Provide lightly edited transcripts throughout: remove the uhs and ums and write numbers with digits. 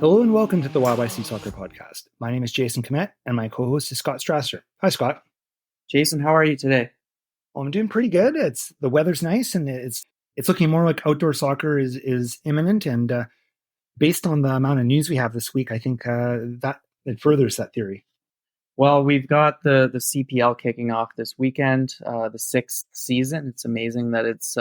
Hello and welcome to the YYC Soccer Podcast. My name is Jason Komet and my co-host is Scott Strasser. Hi, Scott. Jason, how are you today? Well, I'm doing pretty good. The weather's nice and it's looking more like outdoor soccer is imminent. And based on the amount of news we have this week, I think that it furthers that theory. Well, we've got the CPL kicking off this weekend, the sixth season. It's amazing that it's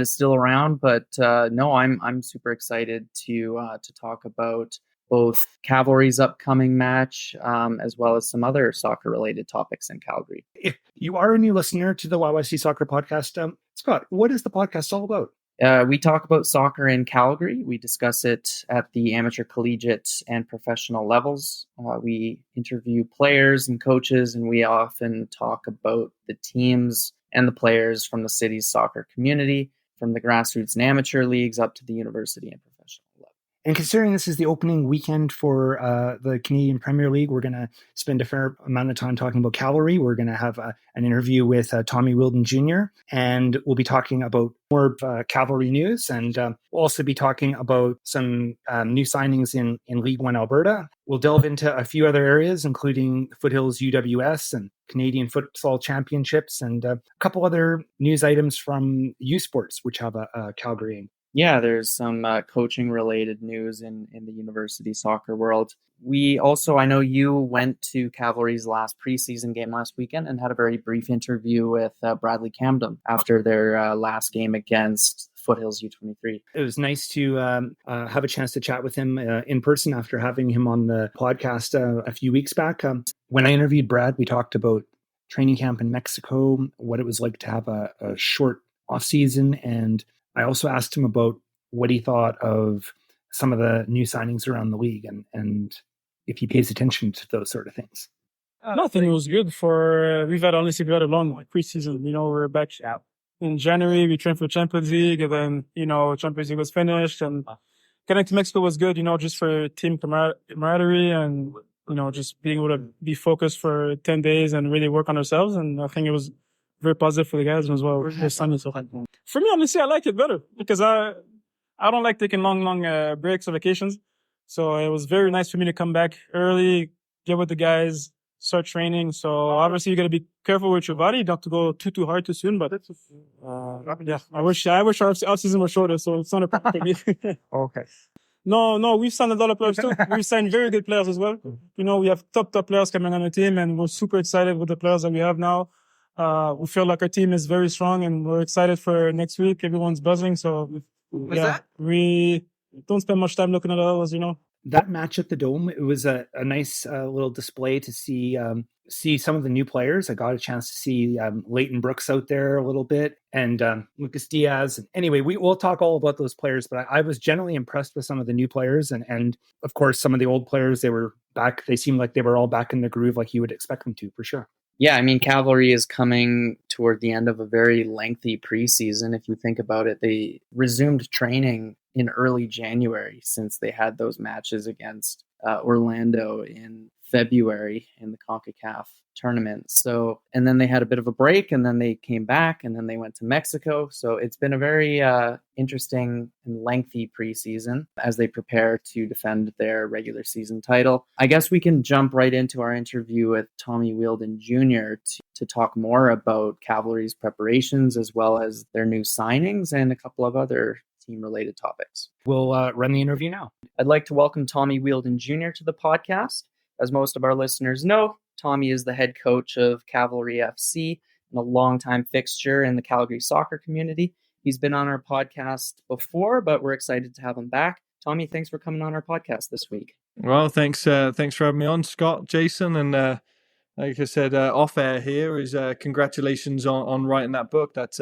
still around, but no, I'm super excited to talk about both Cavalry's upcoming match as well as some other soccer related topics in Calgary. If you are a new listener to the YYC Soccer Podcast, Scott, what is the podcast all about? We talk about soccer in Calgary. We discuss it at the amateur, collegiate, and professional levels. We interview players and coaches, and we often talk about the teams and the players from the city's soccer community, from the grassroots and amateur leagues up to the university and professional level. And considering this is the opening weekend for the Canadian Premier League, we're going to spend a fair amount of time talking about Cavalry. We're going to have an interview with Tommy Wheeldon Jr., and we'll be talking about more Cavalry news, and we'll also be talking about some new signings in League One Alberta. We'll delve into a few other areas, including Foothills UWS and Canadian Futsal Championships, and a couple other news items from USports, which have a Calgary aim. Yeah, there's some coaching-related news in the university soccer world. We also, I know you went to Cavalry's last preseason game last weekend and had a very brief interview with Bradley Camden after their last game against Foothills U23. It was nice to have a chance to chat with him in person after having him on the podcast a few weeks back. When I interviewed Brad, we talked about training camp in Mexico, what it was like to have a short off-season, and I also asked him about what he thought of some of the new signings around the league and if he pays attention to those sort of things. No, I think it was good we've had a long preseason. We're back out in January. We trained for Champions League, and then, Champions League was finished, and getting to Mexico was good, just for team camaraderie and, just being able to be focused for 10 days and really work on ourselves. And I think it was very positive for the guys as well. For me, honestly, I like it better because I don't like taking long breaks or vacations. So it was very nice for me to come back early, get with the guys, start training. So obviously you got to be careful with your body, not to go too hard too soon. But yeah, I wish our off-season was shorter, so it's not a problem for me. Okay. No, we've signed a lot of players too. We've signed very good players as well. We have top players coming on the team, and we're super excited with the players that we have now. We feel like our team is very strong, and we're excited for next week. Everyone's buzzing, so we don't spend much time looking at others, That match at the Dome, it was a nice little display to see some of the new players. I got a chance to see Leighton Brooks out there a little bit, and Lucas Diaz. Anyway, we'll talk all about those players, but I was generally impressed with some of the new players, and of course some of the old players. They were back. They seemed like they were all back in the groove, like you would expect them to, for sure. Yeah, I mean, Cavalry is coming toward the end of a very lengthy preseason. If you think about it, they resumed training in early January since they had those matches against Orlando in February in the CONCACAF tournament. So, and then they had a bit of a break, and then they came back, and then they went to Mexico. So it's been a very interesting and lengthy preseason as they prepare to defend their regular season title. I guess we can jump right into our interview with Tommy Wheeldon Jr. to talk more about Cavalry's preparations as well as their new signings and a couple of other team-related topics. We'll run the interview now. I'd like to welcome Tommy Wheeldon Jr. to the podcast. As most of our listeners know, Tommy is the head coach of Cavalry FC and a longtime fixture in the Calgary soccer community. He's been on our podcast before, but we're excited to have him back. Tommy, thanks for coming on our podcast this week. Well, thanks for having me on, Scott, Jason, and like I said, off air here is congratulations on writing that book. That's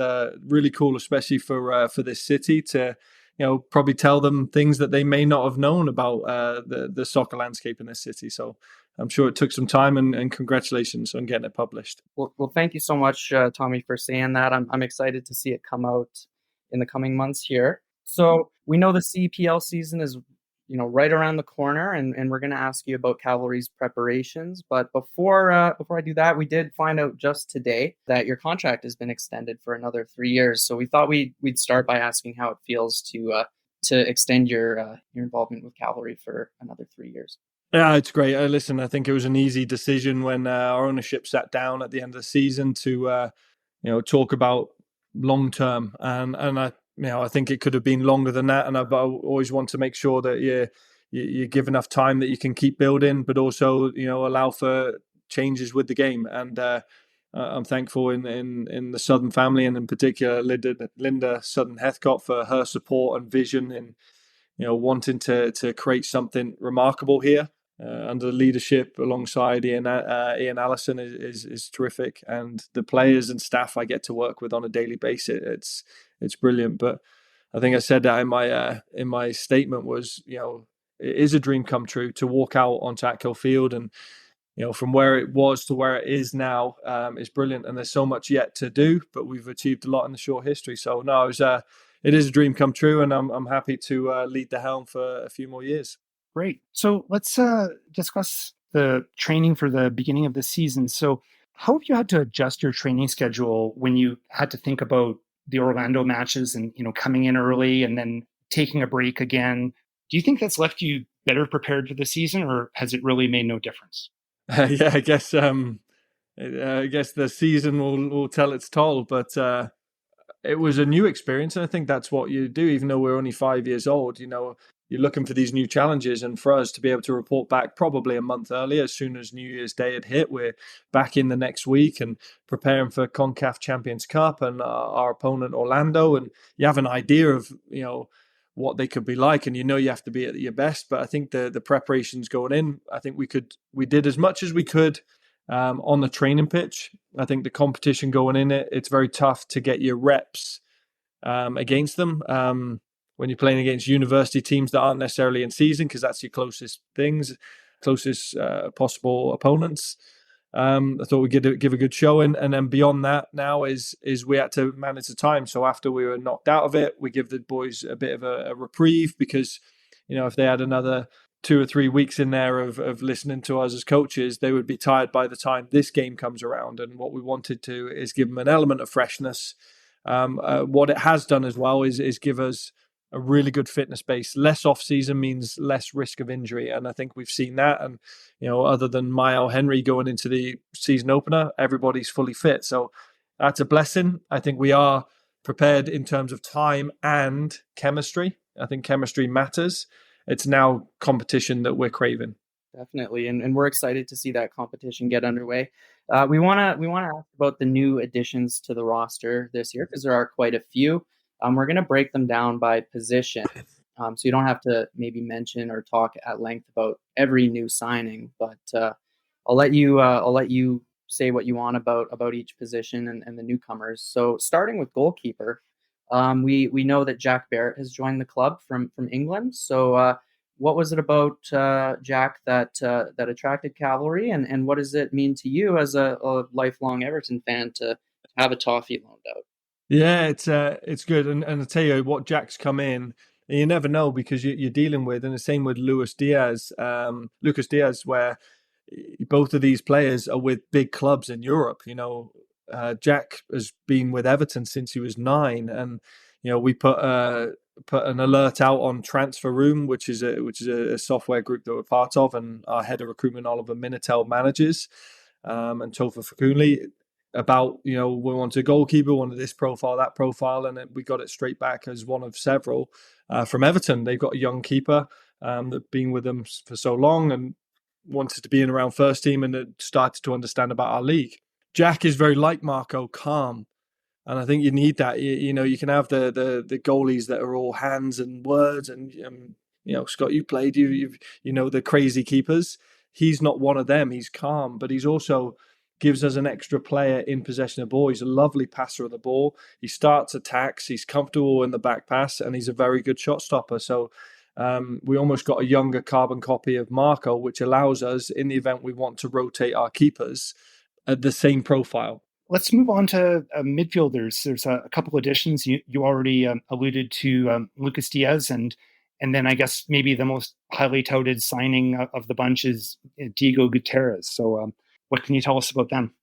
really cool, especially for this city to probably tell them things that they may not have known about the soccer landscape in this city. So I'm sure it took some time, and congratulations on getting it published. Well, thank you so much, Tommy, for saying that. I'm excited to see it come out in the coming months here. So we know the CPL season is right around the corner, and we're going to ask you about Cavalry's preparations. But before I do that, we did find out just today that your contract has been extended for another 3 years. So we thought we'd start by asking how it feels to to extend your involvement with Cavalry for another 3 years. Yeah, it's great. Listen, I think it was an easy decision when our ownership sat down at the end of the season to talk about long term, and I think it could have been longer than that. And I always want to make sure that you give enough time that you can keep building, but also allow for changes with the game. And I'm thankful in the Southern family, and in particular Linda Southern Heathcott, for her support and vision in wanting to create something remarkable here. Under the leadership alongside Ian Allison is terrific, and the players and staff I get to work with on a daily basis, it's brilliant. But I think I said that in my statement was, it is a dream come true to walk out onto Atkill Field, and from where it was to where it is now is brilliant. And there's so much yet to do, but we've achieved a lot in the short history. So no, it is a dream come true, and I'm happy to lead the helm for a few more years. Great. So let's discuss the training for the beginning of the season. So how have you had to adjust your training schedule when you had to think about the Orlando matches and, coming in early and then taking a break again? Do you think that's left you better prepared for the season, or has it really made no difference? Yeah, I guess the season will tell its toll, but it was a new experience, and I think that's what you do. Even though we're only 5 years old, you're looking for these new challenges, and for us to be able to report back probably a month earlier, as soon as New Year's Day had hit, we're back in the next week and preparing for CONCACAF Champions Cup and our opponent Orlando, and you have an idea of what they could be like, and you have to be at your best. But I think the preparations going in, I think we did as much as we could on the training pitch. I think the competition going in it's very tough to get your reps against them when you're playing against university teams that aren't necessarily in season, because that's your closest possible opponents. I thought we'd give a good showing, and then beyond that now is we had to manage the time. So after we were knocked out of it, we give the boys a bit of a reprieve, because if they had another 2 or 3 weeks in there of listening to us as coaches, they would be tired by the time this game comes around. And what we wanted to is give them an element of freshness. What it has done as well is give us a really good fitness base. Less off season means less risk of injury, and I think we've seen that. And other than Mael Henry going into the season opener, everybody's fully fit, so that's a blessing. I think we are prepared in terms of time and chemistry. I think chemistry matters. It's now competition that we're craving. Definitely, and we're excited to see that competition get underway. We want to ask about the new additions to the roster this year, because there are quite a few. We're going to break them down by position, so you don't have to maybe mention or talk at length about every new signing. But I'll let you say what you want about each position and the newcomers. So starting with goalkeeper, we know that Jack Barrett has joined the club from England. So what was it about Jack that attracted Cavalry, and what does it mean to you as a lifelong Everton fan to have a Toffee loaned out? Yeah, it's good, and I tell you what, Jack's come in, and you never know, because you're dealing with, and the same with Lucas Diaz, where both of these players are with big clubs in Europe. Jack has been with Everton since he was 9, and we put an alert out on Transfer Room, which is a software group that we're part of, and our head of recruitment Oliver Minitel manages, and Topher Fakunli, about we wanted a goalkeeper, wanted this profile, that profile, and we got it straight back as one of several from Everton. They've got a young keeper that's been with them for so long and wanted to be in around first team, and started to understand about our league. Jack is very like Marco, calm, and I think you need that. You can have the goalies that are all hands and words, and Scott, you played, you the crazy keepers. He's not one of them. He's calm, but he's also gives us an extra player in possession of the ball. He's a lovely passer of the ball. He starts attacks. He's comfortable in the back pass, and he's a very good shot stopper. So we almost got a younger carbon copy of Marco, which allows us, in the event we want to rotate our keepers, at the same profile. Let's move on to midfielders. There's a couple additions. You already alluded to Lucas Diaz, and then I guess maybe the most highly touted signing of the bunch is Diego Gutierrez. So what can you tell us about them?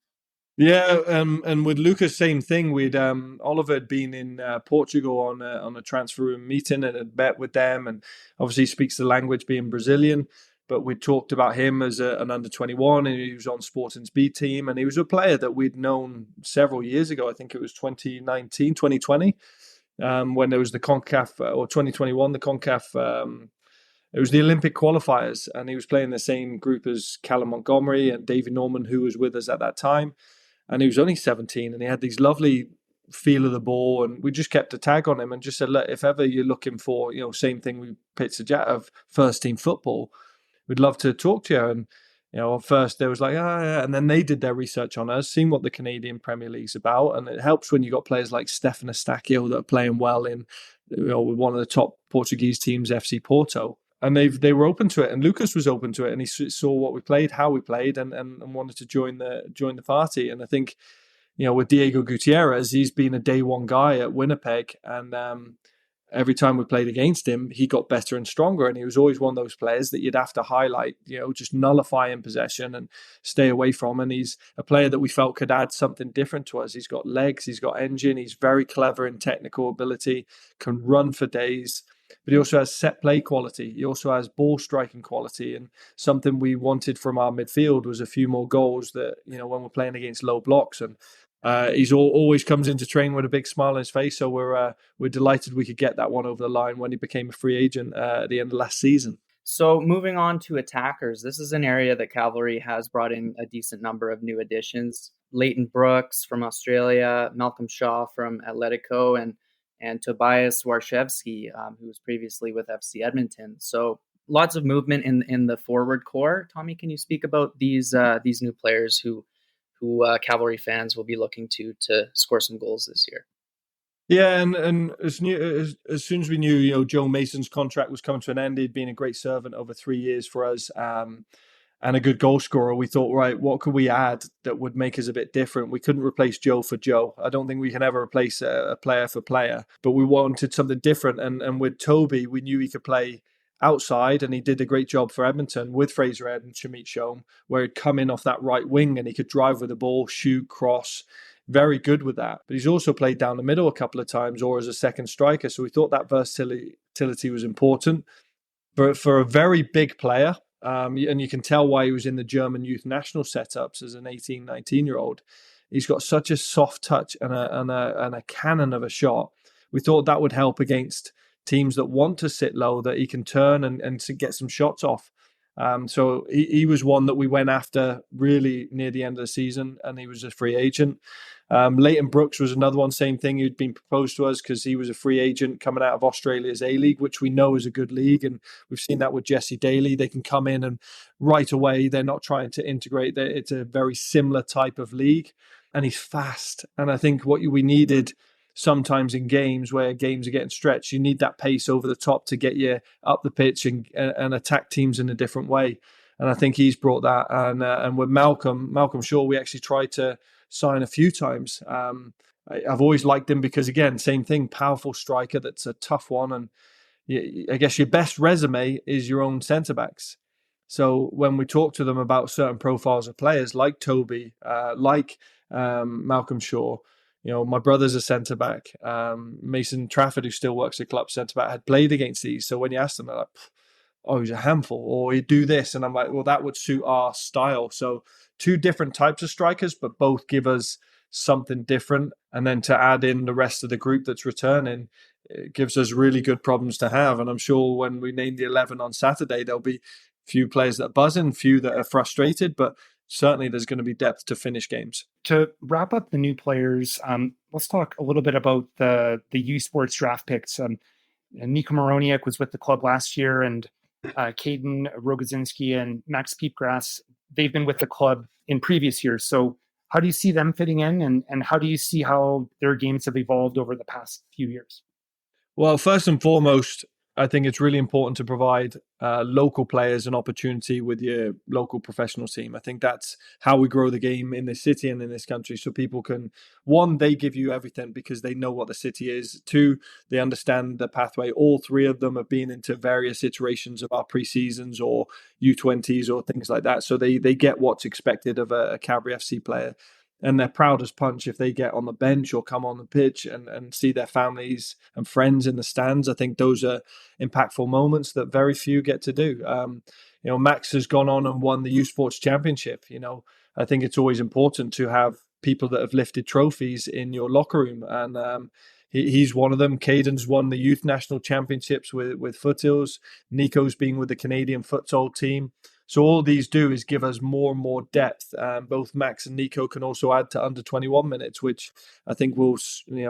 Yeah, and with Lucas, same thing. We'd Oliver had been in Portugal on a transfer room meeting and had met with them, and obviously speaks the language, being Brazilian. But we talked about him as an under-21, and he was on Sporting's B team, and he was a player that we'd known several years ago. I think it was 2019, 2020, when there was the CONCACAF, or 2021, the CONCACAF. It was the Olympic qualifiers, and he was playing the same group as Callum Montgomery and David Norman, who was with us at that time. And he was only 17, and he had these lovely feel of the ball, and we just kept a tag on him and just said, look, if ever you're looking for, same thing we pitched the Jet of first team football, we'd love to talk to you. And at first there was like, yeah. And then they did their research on us, seen what the Canadian Premier League's about, and it helps when you got players like Stefan Eustáquio that are playing well in with one of the top Portuguese teams, FC Porto. And they were open to it, and Lucas was open to it, and he saw what we played, how we played, and wanted to join the party. And I think, with Diego Gutierrez, he's been a day one guy at Winnipeg, and every time we played against him, he got better and stronger. And he was always one of those players that you'd have to highlight, just nullify in possession and stay away from. And he's a player that we felt could add something different to us. He's got legs, he's got engine, he's very clever in technical ability, can run for days. But he also has set play quality. He also has ball striking quality. And something we wanted from our midfield was a few more goals that, when we're playing against low blocks. And he's always comes into training with a big smile on his face. So we're delighted we could get that one over the line when he became a free agent at the end of last season. So moving on to attackers, this is an area that Cavalry has brought in a decent number of new additions. Leighton Brooks from Australia, Malcolm Shaw from Atletico, and Tobias Warshevsky, who was previously with FC Edmonton. So lots of movement in the forward core. Tommy, can you speak about these new players who Cavalry fans will be looking to score some goals this year? Yeah, and as soon as we knew, Joe Mason's contract was coming to an end, he'd been a great servant over 3 years for us. And a good goal scorer, we thought, right, what could we add that would make us a bit different? We couldn't replace Joe for Joe. I don't think we can ever replace a player for player, but we wanted something different. And with Toby, we knew he could play outside, and he did a great job for Edmonton with Fraser Ed and Shamit Shome, where he'd come in off that right wing and he could drive with the ball, shoot, cross. Very good with that. But he's also played down the middle a couple of times or as a second striker. So we thought that versatility was important. But for a very big player, and you can tell why he was in the German youth national setups as an 18, 19-year-old. He's got such a soft touch and a cannon of a shot. We thought that would help against teams that want to sit low, that he can turn and to get some shots off. So he was one that we went after really near the end of the season, and he was a free agent. Leighton Brooks was another one, same thing. He'd been proposed to us because he was a free agent coming out of Australia's A-League, which we know is a good league. And we've seen that with Jesse Daly. They can come in and right away, they're not trying to integrate. It's a very similar type of league. And he's fast. And I think what we needed sometimes in games where games are getting stretched, you need that pace over the top to get you up the pitch and attack teams in a different way. And I think he's brought that. And with Malcolm Shaw, we actually tried to sign a few times. I've always liked him because, again, same thing, powerful striker that's a tough one. And I guess your best resume is your own centre-backs. So when we talk to them about certain profiles of players like Toby, like Malcolm Shaw, my brother's a centre-back. Mason Trafford, who still works at club centre-back, had played against these. So when you ask them, they're like, oh, he's a handful, or he'd do this. And I'm like, well, that would suit our style. So two different types of strikers, but both give us something different. And then to add in the rest of the group that's returning, it gives us really good problems to have. And I'm sure when we name the 11 on Saturday, there'll be few players that are buzzing, few that are frustrated, but certainly there's going to be depth to finish games. To wrap up the new players, let's talk a little bit about the USports draft picks. Nico Moroniak was with the club last year, and Caden Rogozinski and Max Piepgras, they've been with the club in previous years. So how do you see them fitting in, and how do you see how their games have evolved over the past few years? Well, first and foremost, I think it's really important to provide local players an opportunity with your local professional team. I think that's how we grow the game in this city and in this country. So people can, one, they give you everything because they know what the city is. Two, they understand the pathway. All three of them have been into various iterations of our pre-seasons or U20s or things like that. So they get what's expected of a Calgary FC player. and they're proud as punch if they get on the bench or come on the pitch and see their families and friends in the stands. I think those are impactful moments that very few get to do. Max has gone on and won the USports championship. I think it's always important to have people that have lifted trophies in your locker room, and he's one of them. Caden's won the youth national championships with Foothills. Nico's been with the Canadian futsal team. So all these do is give us more and more depth. Both Max and Nico can also add to under 21 minutes, which I think we'll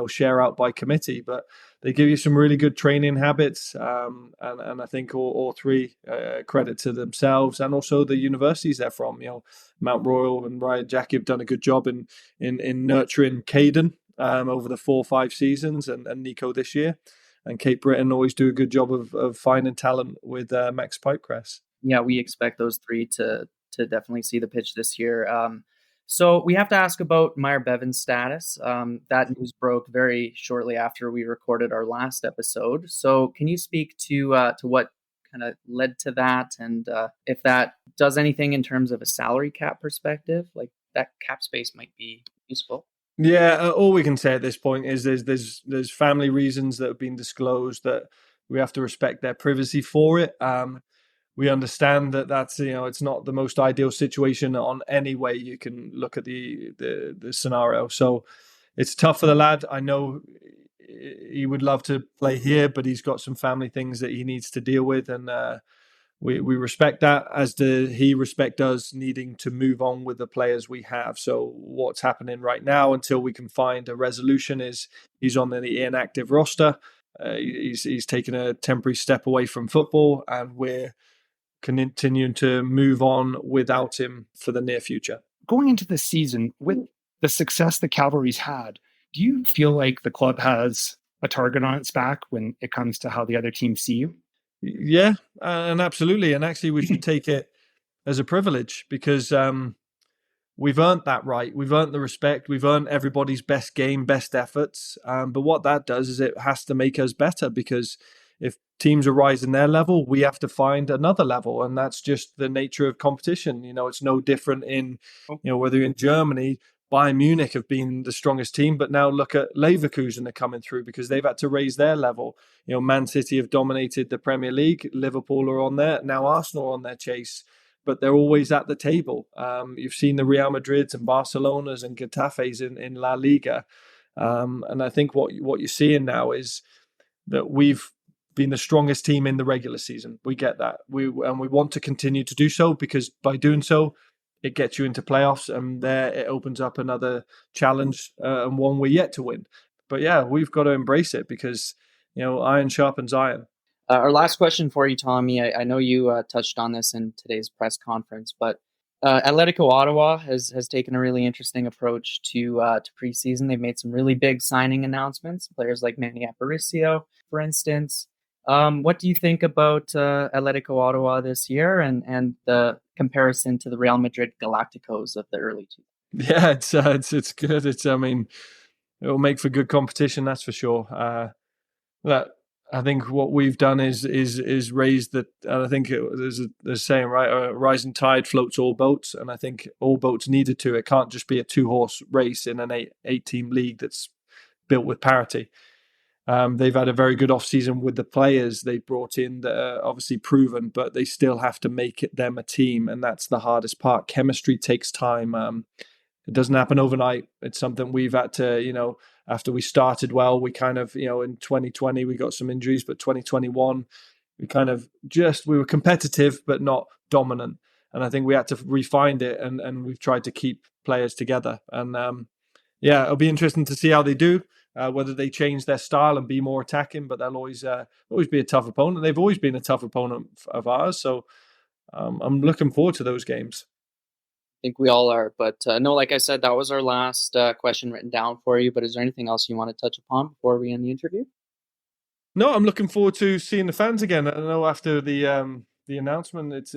share out by committee. But they give you some really good training habits, and I think all three credit to themselves and also the universities they're from. Mount Royal and Ryan Jackie have done a good job in nurturing Caden over the 4 or 5 seasons, and Nico this year, and Cape Breton always do a good job of finding talent with Max Pipecrest. Yeah, we expect those three to definitely see the pitch this year. So we have to ask about Meyer Bevan's status. That news broke very shortly after we recorded our last episode. So can you speak to what kind of led to that, and if that does anything in terms of a salary cap perspective? Like, that cap space might be useful. Yeah, all we can say at this point is there's family reasons that have been disclosed that we have to respect their privacy for it. We understand that that's it's not the most ideal situation on any way you can look at the scenario. So it's tough for the lad. I know he would love to play here, but he's got some family things that he needs to deal with, and we respect that, as he respect us needing to move on with the players we have. So what's happening right now until we can find a resolution is he's on the inactive roster. He's taken a temporary step away from football, and we're continuing to move on without him for the near future. Going into the season, with the success that Cavalry's had, do you feel like the club has a target on its back when it comes to how the other teams see you? Yeah, and absolutely. And actually, we should take it as a privilege, because we've earned that right. We've earned the respect. We've earned everybody's best game, best efforts. But what that does is it has to make us better, because if teams are rising their level, we have to find another level. And that's just the nature of competition. It's no different in, whether you're in Germany. Bayern Munich have been the strongest team, but now look at Leverkusen are coming through because they've had to raise their level. Man City have dominated the Premier League. Liverpool are on there. Now Arsenal are on their chase, but they're always at the table. You've seen the Real Madrids and Barcelonas and Getafes in La Liga. And I think what you're seeing now is that we've been the strongest team in the regular season. We get that. We want to continue to do so, because by doing so, it gets you into playoffs, and there it opens up another challenge and one we're yet to win. But yeah, we've got to embrace it, because iron sharpens iron. Our last question for you, Tommy. I know you touched on this in today's press conference, but Atletico Ottawa has taken a really interesting approach to preseason. They've made some really big signing announcements. Players like Manny Aparicio, for instance. What do you think about Atletico Ottawa this year, and the comparison to the Real Madrid Galacticos of the early 2000s? Yeah, it's good. It'll make for good competition, that's for sure. I think what we've done is raise the. And I think there's a saying, right? A rising tide floats all boats, and I think all boats needed to. It can't just be a 2-horse race in an 8-team league that's built with parity. They've had a very good off-season with the players they brought in that are obviously proven, but they still have to make them a team, and that's the hardest part. Chemistry takes time. It doesn't happen overnight. It's something we've had to, after we started well, we kind of, in 2020, we got some injuries, but 2021, we were competitive, but not dominant. And I think we had to refine it, and we've tried to keep players together. And it'll be interesting to see how they do. Whether they change their style and be more attacking, but they'll always be a tough opponent. They've always been a tough opponent of ours, so I'm looking forward to those games. I think we all are, but no, like I said, that was our last question written down for you. But is there anything else you want to touch upon before we end the interview? No, I'm looking forward to seeing the fans again. I know after the announcement, it's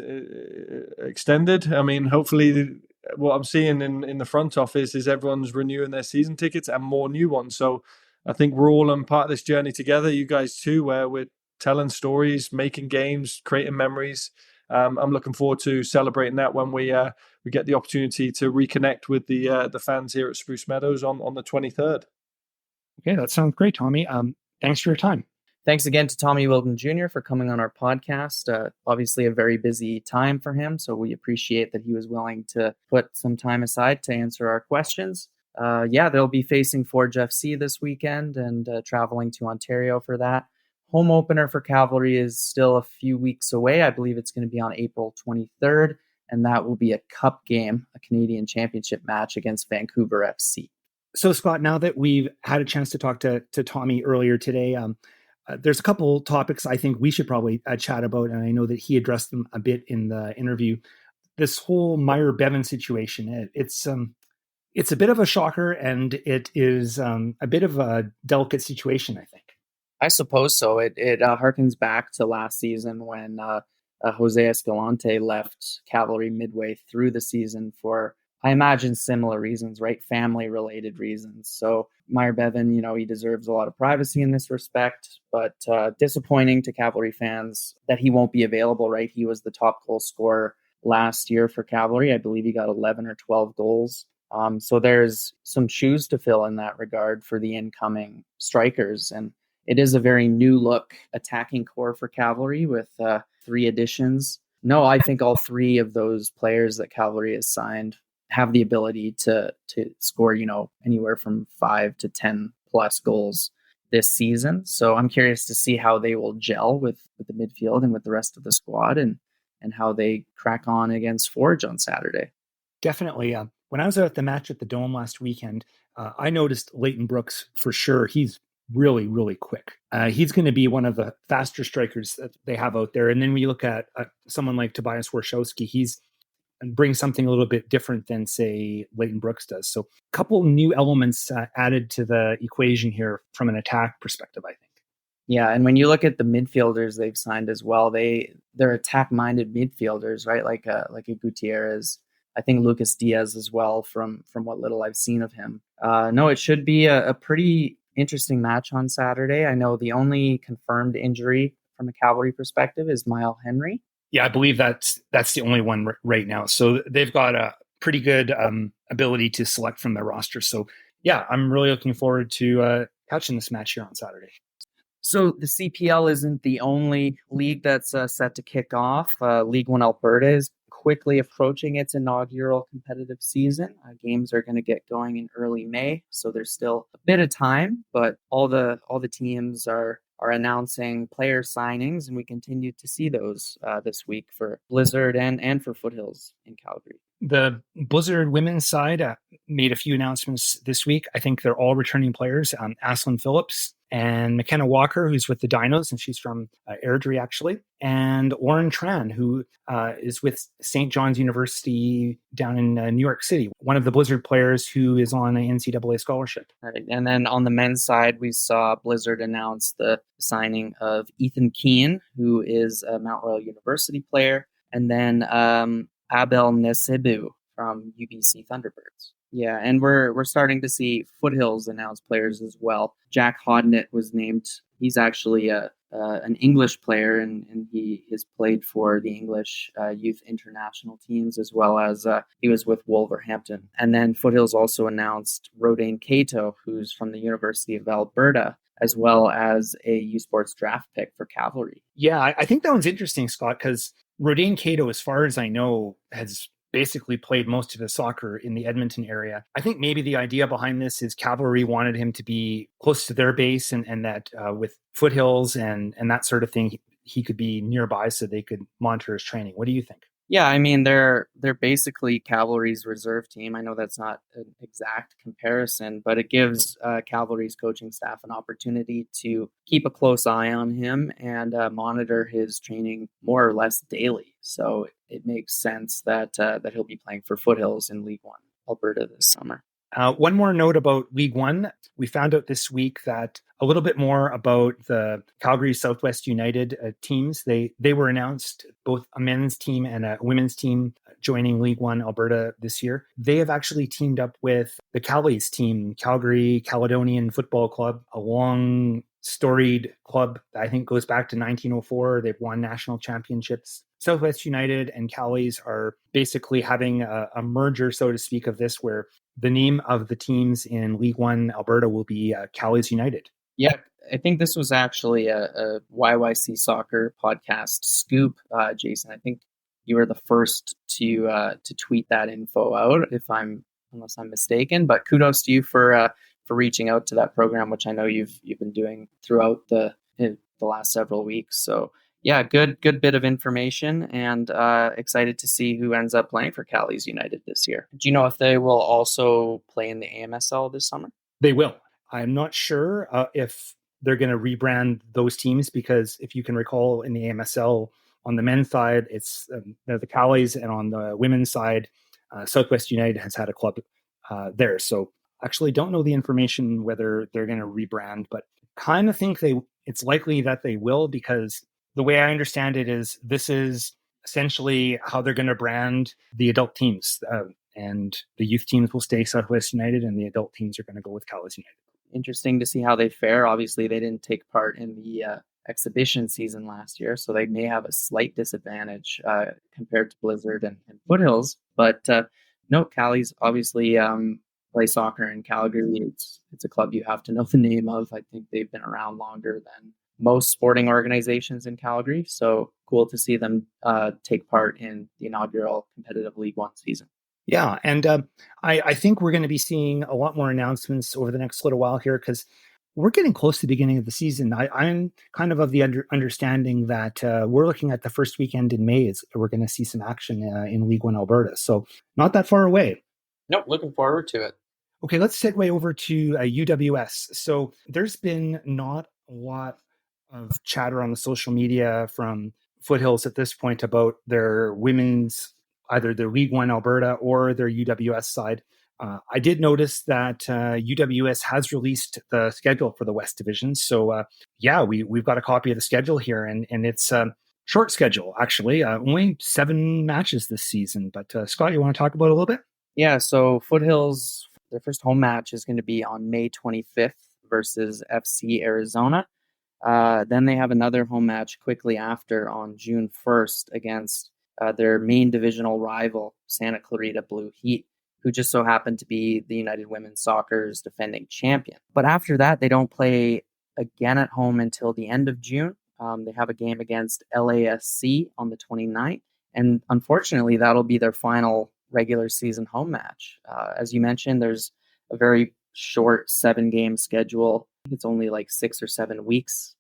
extended. I mean, hopefully, what I'm seeing in the front office is everyone's renewing their season tickets and more new ones. So I think we're all on part of this journey together. You guys too, where we're telling stories, making games, creating memories. I'm looking forward to celebrating that when we we get the opportunity to reconnect with the fans here at Spruce Meadows on the 23rd. Okay, that sounds great, Tommy. Thanks for your time. Thanks again to Tommy Wheeldon Jr. for coming on our podcast. Obviously a very busy time for him, so we appreciate that he was willing to put some time aside to answer our questions. They'll be facing Forge FC this weekend and traveling to Ontario for that. Home opener for Cavalry is still a few weeks away. I believe it's going to be on April 23rd, and that will be a cup game, a Canadian Championship match against Vancouver FC. So, Scott, now that we've had a chance to talk to Tommy earlier today, there's a couple topics I think we should probably chat about, and I know that he addressed them a bit in the interview. This whole Meyer Bevan situation, it's a bit of a shocker, and it is a bit of a delicate situation, I think. I suppose so. It harkens back to last season when Jose Escalante left Cavalry midway through the season for, I imagine, similar reasons, right? Family-related reasons. So Meyer Bevan, he deserves a lot of privacy in this respect, but disappointing to Cavalry fans that he won't be available, right? He was the top goal scorer last year for Cavalry. I believe he got 11 or 12 goals. So there's some shoes to fill in that regard for the incoming strikers. And it is a very new look attacking core for Cavalry with 3 additions. No, I think all 3 of those players that Cavalry has signed have the ability to score, anywhere from 5 to 10 plus goals this season. So I'm curious to see how they will gel with the midfield and with the rest of the squad and how they crack on against Forge on Saturday. Definitely. When I was at the match at the Dome last weekend, I noticed Leighton Brooks for sure. He's really, really quick. He's going to be one of the faster strikers that they have out there. And then we look at someone like Tobias Warshowski. He's brings something a little bit different than, say, Leighton Brooks does. So a couple new elements added to the equation here from an attack perspective, I think. Yeah, and when you look at the midfielders they've signed as well, they're attack-minded midfielders, right? Like a Gutierrez. I think Lucas Diaz as well, from what little I've seen of him. No, it should be a pretty interesting match on Saturday. I know the only confirmed injury from a Cavalry perspective is Mile Henry. Yeah, I believe that's the only one right now. So they've got a pretty good ability to select from their roster. So yeah, I'm really looking forward to catching this match here on Saturday. So the CPL isn't the only league that's set to kick off. League One Alberta is quickly approaching its inaugural competitive season. Games are going to get going in early May, so there's still a bit of time, but all the teams are announcing player signings, and we continue to see those this week for Blizzard and for Foothills in Calgary. The Blizzard women's side made a few announcements this week. I think they're all returning players. Ashlyn Phillips and McKenna Walker, who's with the Dinos, and she's from Airdrie, actually. And Lauren Tran, who is with St. John's University down in New York City, one of the Blizzard players who is on an NCAA scholarship. Right. And then on the men's side, we saw Blizzard announce the signing of Ethan Keane, who is a Mount Royal University player, and then Abel Nesibu from UBC Thunderbirds. Yeah, and we're starting to see Foothills announce players as well. Jack Hodnett was named. He's actually an English player, and he has played for the English youth international teams, as well as he was with Wolverhampton. And then Foothills also announced Rodane Cato, who's from the University of Alberta, as well as a USports draft pick for Cavalry. Yeah, I think that one's interesting, Scott, because Rodane Cato, as far as I know, has basically played most of his soccer in the Edmonton area. I think maybe the idea behind this is Cavalry wanted him to be close to their base, and that with Foothills and that sort of thing, he could be nearby so they could monitor his training. What do you think? Yeah, I mean, they're basically Cavalry's reserve team. I know that's not an exact comparison, but it gives Cavalry's coaching staff an opportunity to keep a close eye on him and monitor his training more or less daily. So it makes sense that he'll be playing for Foothills in League One Alberta this summer. One more note about League One. We found out this week that a little bit more about the Calgary Southwest United teams. They were announced, both a men's team and a women's team joining League One Alberta this year. They have actually teamed up with the Callies team, Calgary Caledonian Football Club, a long storied club that I think goes back to 1904. They've won national championships. Southwest United and Callies are basically having a merger, so to speak, of this, where the name of the teams in League One Alberta will be Callies United. Yeah, I think this was actually a YYC Soccer podcast scoop, Jason. I think you were the first to tweet that info out, unless I'm mistaken. But kudos to you for reaching out to that program, which I know you've been doing throughout the last several weeks. So yeah, good bit of information, and excited to see who ends up playing for Callies United this year. Do you know if they will also play in the AMSL this summer? They will. I'm not sure if they're going to rebrand those teams, because if you can recall, in the AMSL, on the men's side, it's the Callies, and on the women's side, Southwest United has had a club there. So actually don't know the information whether they're going to rebrand, but kind of think it's likely that they will, because the way I understand it is this is essentially how they're going to brand the adult teams, and the youth teams will stay Southwest United and the adult teams are going to go with Callies United. Interesting to see how they fare. Obviously, they didn't take part in the exhibition season last year, so they may have a slight disadvantage compared to Blizzard and Foothills. But no, Callies obviously play soccer in Calgary. It's a club you have to know the name of. I think they've been around longer than most sporting organizations in Calgary. So cool to see them take part in the inaugural competitive League One season. Yeah, and I think we're going to be seeing a lot more announcements over the next little while here, because we're getting close to the beginning of the season. I'm kind of the understanding that we're looking at the first weekend in May is we're going to see some action in League One Alberta. So not that far away. Nope, looking forward to it. Okay, let's segue over to UWS. So there's been not a lot of chatter on the social media from Foothills at this point about their women's, either their League One Alberta or their UWS side. I did notice that UWS has released the schedule for the West Division. So we've got a copy of the schedule here, and it's a short schedule, actually. Only 7 matches this season. But Scott, you want to talk about it a little bit? Yeah, so Foothills, their first home match is going to be on May 25th versus FC Arizona. Then they have another home match quickly after on June 1st against their main divisional rival, Santa Clarita Blue Heat, who just so happened to be the United Women's Soccer's defending champion. But after that, they don't play again at home until the end of June. They have a game against LASC on the 29th, and unfortunately, that'll be their final regular season home match. As you mentioned, there's a very short 7-game schedule. I think it's only like 6 or 7 weeks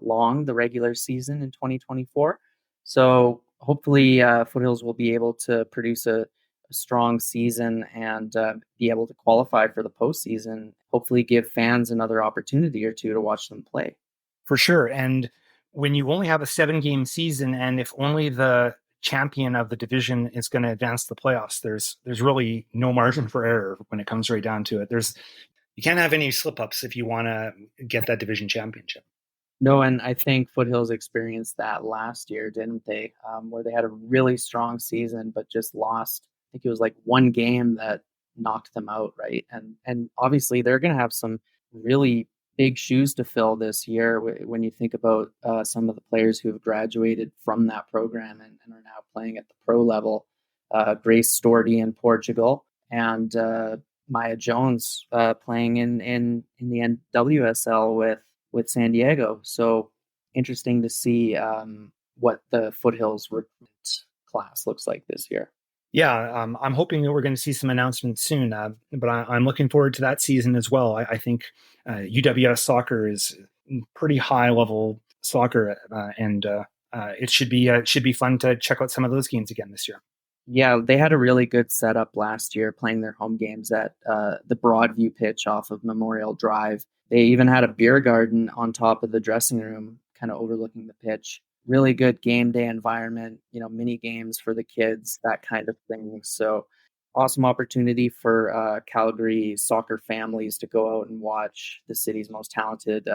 long, the regular season in 2024. So hopefully Foothills will be able to produce a strong season and be able to qualify for the postseason, hopefully give fans another opportunity or two to watch them play. For sure. And when you only have a 7-game season, and if only the champion of the division is going to advance the playoffs, there's really no margin for error when it comes right down to it. You can't have any slip-ups if you want to get that division championship. No, and I think Foothills experienced that last year, didn't they? Where they had a really strong season, but just lost. I think it was like 1 game that knocked them out, right? And obviously they're going to have some really big shoes to fill this year when you think about some of the players who have graduated from that program and are now playing at the pro level. Grace Stordy in Portugal, and Maya Jones playing in the NWSL with San Diego. So interesting to see what the Foothills recruitment class looks like this year. Yeah, I'm hoping that we're going to see some announcements soon, but I'm looking forward to that season as well. I think UWS soccer is pretty high level soccer, and it should be fun to check out some of those games again this year. Yeah, they had a really good setup last year, playing their home games at the Broadview pitch off of Memorial Drive. They even had a beer garden on top of the dressing room, kind of overlooking the pitch. Really good game day environment, mini games for the kids, that kind of thing. So awesome opportunity for Calgary soccer families to go out and watch the city's most talented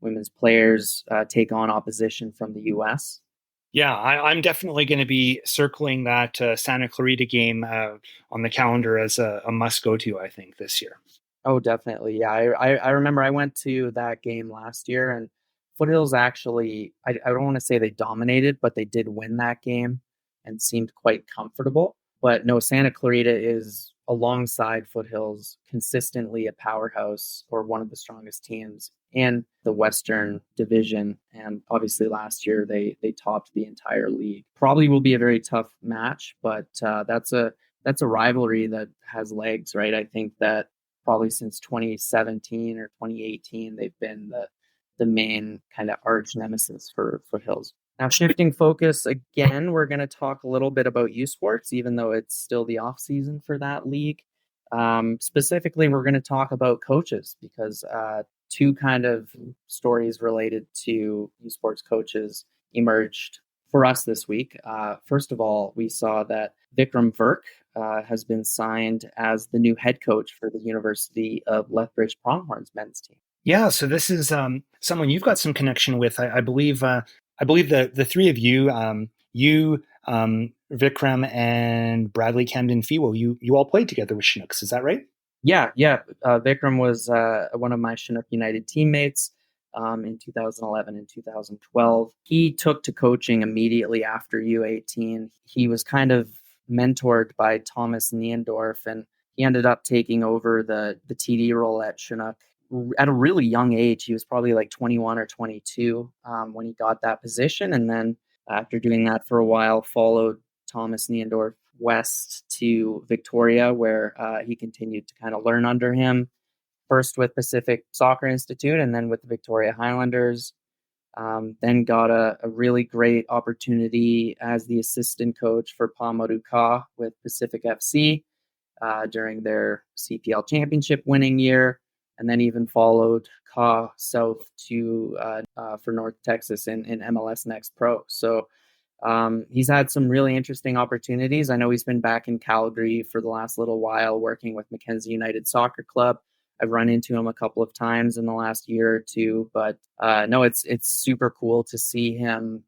women's players take on opposition from the U.S. Yeah, I'm definitely going to be circling that Santa Clarita game on the calendar as a must-go-to, I think, this year. Oh, definitely. Yeah, I remember I went to that game last year, and Foothills actually, I don't want to say they dominated, but they did win that game and seemed quite comfortable. But no, Santa Clarita is alongside Foothills consistently a powerhouse or one of the strongest teams in the Western Division. And obviously last year they topped the entire league. Probably will be a very tough match, but that's a rivalry that has legs, right? I think that probably since 2017 or 2018, they've been the main kind of arch nemesis for Foothills. Now, shifting focus again, we're going to talk a little bit about USports, even though it's still the off season for that league. Specifically, we're going to talk about coaches because two kind of stories related to USports coaches emerged for us this week. First of all, we saw that Vikram Virk has been signed as the new head coach for the University of Lethbridge Pronghorns men's team. Yeah, so this is someone you've got some connection with. I believe the three of you, Vikram, and Bradley Camden Feewo, you all played together with Chinooks. Is that right? Yeah. Vikram was one of my Chinook United teammates in 2011 and 2012. He took to coaching immediately after U18. He was kind of mentored by Thomas Niendorf, and he ended up taking over the TD role at Chinook at a really young age. He was probably like 21 or 22 when he got that position. And then after doing that for a while, followed Thomas Niendorf west to Victoria, where he continued to kind of learn under him, first with Pacific Soccer Institute and then with the Victoria Highlanders. Then got a really great opportunity as the assistant coach for Pamodu Ka with Pacific FC during their CPL championship winning year, and then even followed Ka south to for North Texas in MLS Next Pro. So he's had some really interesting opportunities. I know he's been back in Calgary for the last little while working with Mackenzie United Soccer Club. I've run into him a couple of times in the last year or two, but no, it's super cool to see him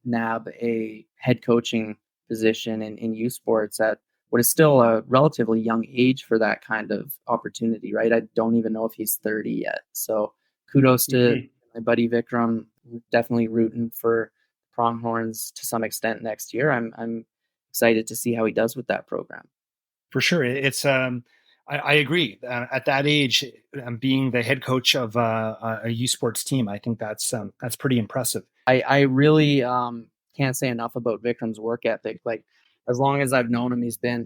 nab a head coaching position in U Sports at what is still a relatively young age for that kind of opportunity, right? I don't even know if he's 30 yet. So kudos to my buddy Vikram. Definitely rooting for Pronghorns to some extent next year. I'm excited to see how he does with that program. For sure. It's I agree. At that age, being the head coach of a U Sports team, I think that's pretty impressive. I really can't say enough about Vikram's work ethic. Like, as long as I've known him,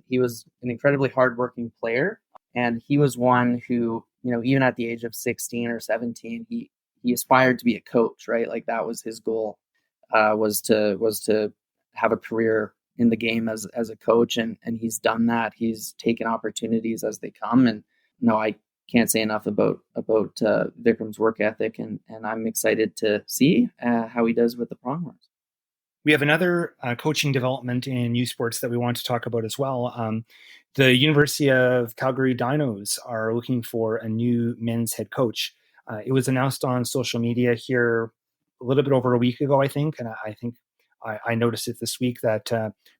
he was an incredibly hardworking player, and he was one who, even at the age of 16 or 17, he aspired to be a coach, right? Like, that was his goal, was to have a career in the game as a coach, and he's done that. He's taken opportunities as they come, and no, I can't say enough about Vikram's work ethic, and I'm excited to see how he does with the Pronghorns. We have another coaching development in U Sports that we want to talk about as well. The University of Calgary Dinos are looking for a new men's head coach. It was announced on social media here a little bit over a week ago, I think, and I think I noticed it this week that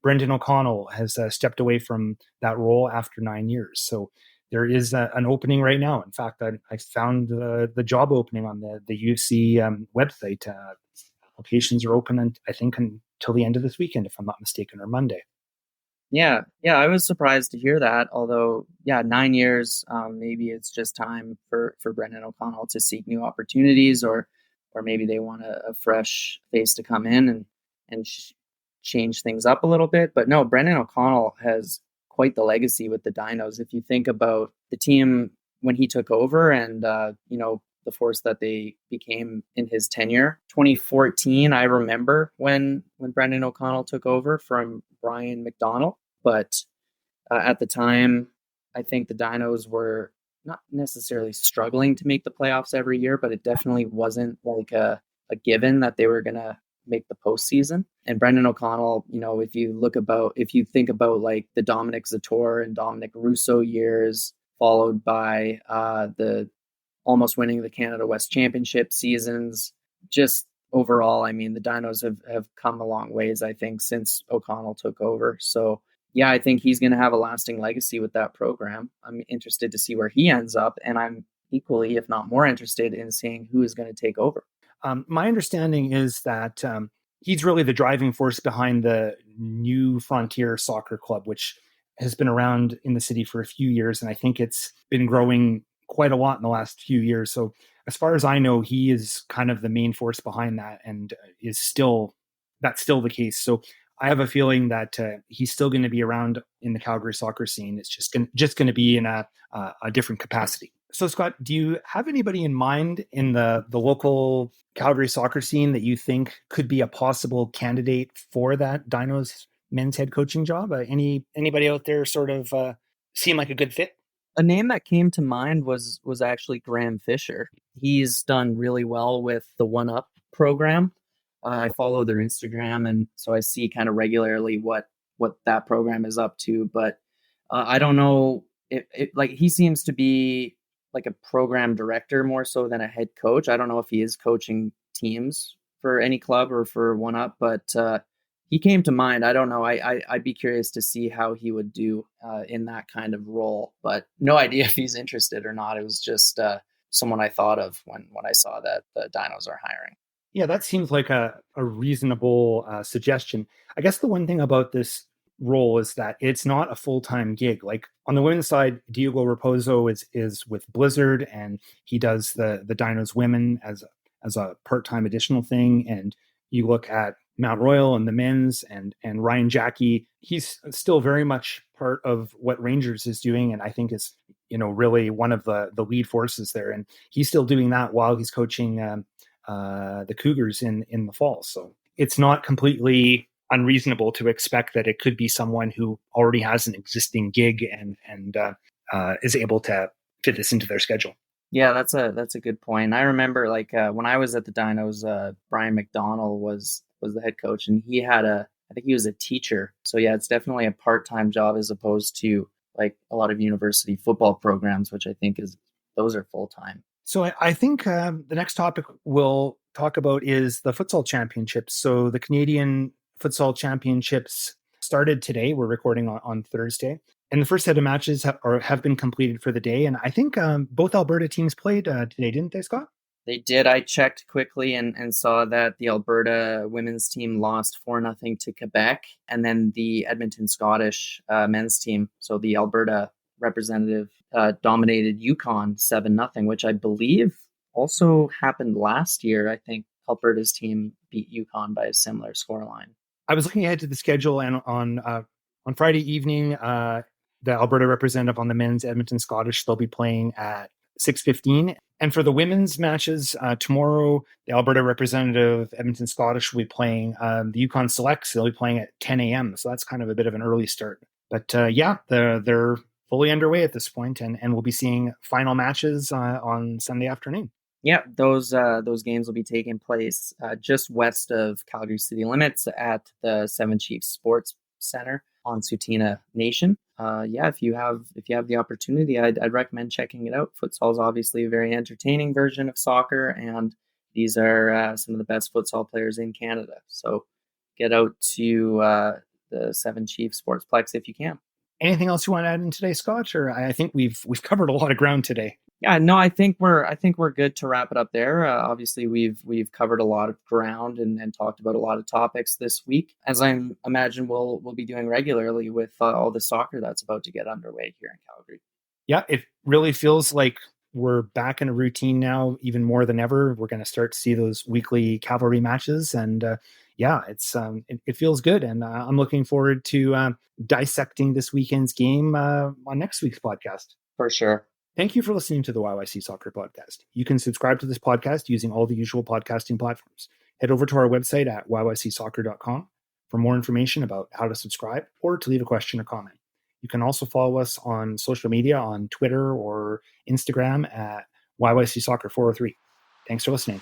Brendan O'Connell has stepped away from that role after 9 years. So there is an opening right now. In fact, I found the job opening on the UFC website. Applications are open, and I think until the end of this weekend, if I'm not mistaken, or Monday. Yeah, I was surprised to hear that. Although, 9 years, maybe it's just time for Brendan O'Connell to seek new opportunities, or maybe they want a fresh face to come in and change things up a little bit. But no, Brendan O'Connell has quite the legacy with the Dinos. If you think about the team when he took over, and the force that they became in his tenure. 2014, I remember when Brendan O'Connell took over from Brian McDonnell. But at the time, I think the Dinos were not necessarily struggling to make the playoffs every year, but it definitely wasn't like a given that they were going to make the postseason. And Brendan O'Connell, if you think about like the Dominic Zator and Dominic Russo years, followed by the almost winning the Canada West Championship seasons. Just overall, I mean, the Dinos have come a long ways, I think, since O'Connell took over. So Yeah, I think he's going to have a lasting legacy with that program. I'm interested to see where he ends up, and I'm equally, if not more, interested in seeing who is going to take over. My understanding is that he's really the driving force behind the New Frontier Soccer Club, which has been around in the city for a few years, and I think it's been growing quite a lot in the last few years. So as far as I know, he is kind of the main force behind that, and that's still the case. So I have a feeling that he's still going to be around in the Calgary soccer scene. It's just going to be in a different capacity. So Scott, do you have anybody in mind in the local Calgary soccer scene that you think could be a possible candidate for that Dinos men's head coaching job? Anybody out there sort of seem like a good fit? A name that came to mind was actually Graham Fisher. He's done really well with the One Up program. I follow their Instagram, and so I see kind of regularly what that program is up to. But I don't know, like he seems to be like a program director more so than a head coach. I don't know if he is coaching teams for any club or for One Up, but he came to mind. I don't know. I'd be curious to see how he would do in that kind of role, but no idea if he's interested or not. It was just someone I thought of when I saw that the Dinos are hiring. Yeah, that seems like a reasonable suggestion. I guess the one thing about this role is that it's not a full-time gig. Like on the women's side, Diogo Raposo is with Blizzard, and he does the Dinos women as a part-time additional thing. And you look at Mount Royal and the men's and Ryan Jackie, he's still very much part of what Rangers is doing, and I think is really one of the lead forces there. And he's still doing that while he's coaching the Cougars in the fall. So it's not completely unreasonable to expect that it could be someone who already has an existing gig and is able to fit this into their schedule. Yeah, that's a good point. I remember when I was at the Dinos, Brian McDonald was the head coach, and I think he was a teacher. So yeah, it's definitely a part-time job as opposed to like a lot of university football programs, which I think those are full-time. So I think the next topic we'll talk about is the futsal championships. So the Canadian futsal championships started today. We're recording on Thursday. And the first set of matches have been completed for the day. And I think both Alberta teams played today, didn't they, Scott? They did. I checked quickly and saw that the Alberta women's team lost 4-0 to Quebec. And then the Edmonton Scottish men's team, so the Alberta representative, dominated Yukon 7-0, which I believe also happened last year. I think Alberta's team beat Yukon by a similar scoreline. I was looking ahead to the schedule, and on Friday evening, the Alberta representative on the men's Edmonton Scottish, they'll be playing at 6:15. And for the women's matches tomorrow, the Alberta representative Edmonton Scottish will be playing the Yukon Selects. They'll be playing at 10 a.m. So that's kind of a bit of an early start. But they're fully underway at this point, and we'll be seeing final matches on Sunday afternoon. Yeah, those games will be taking place just west of Calgary city limits at the Seven Chiefs Sports Center on Tsuut'ina Nation. If you have the opportunity, I'd recommend checking it out. Futsal is obviously a very entertaining version of soccer, and these are some of the best futsal players in Canada. So get out to the Seven Chiefs Sportsplex if you can. Anything else you want to add in today, Scott? Or I think we've covered a lot of ground today. Yeah, no, I think we're good to wrap it up there. Obviously, we've covered a lot of ground and talked about a lot of topics this week, as I imagine we'll be doing regularly with all the soccer that's about to get underway here in Calgary. Yeah, it really feels like we're back in a routine now, even more than ever. We're going to start to see those weekly Cavalry matches, and it feels good, and I'm looking forward to dissecting this weekend's game on next week's podcast. For sure. Thank you for listening to the YYC Soccer Podcast. You can subscribe to this podcast using all the usual podcasting platforms. Head over to our website at yycsoccer.com for more information about how to subscribe or to leave a question or comment. You can also follow us on social media on Twitter or Instagram at YYC Soccer 403. Thanks for listening.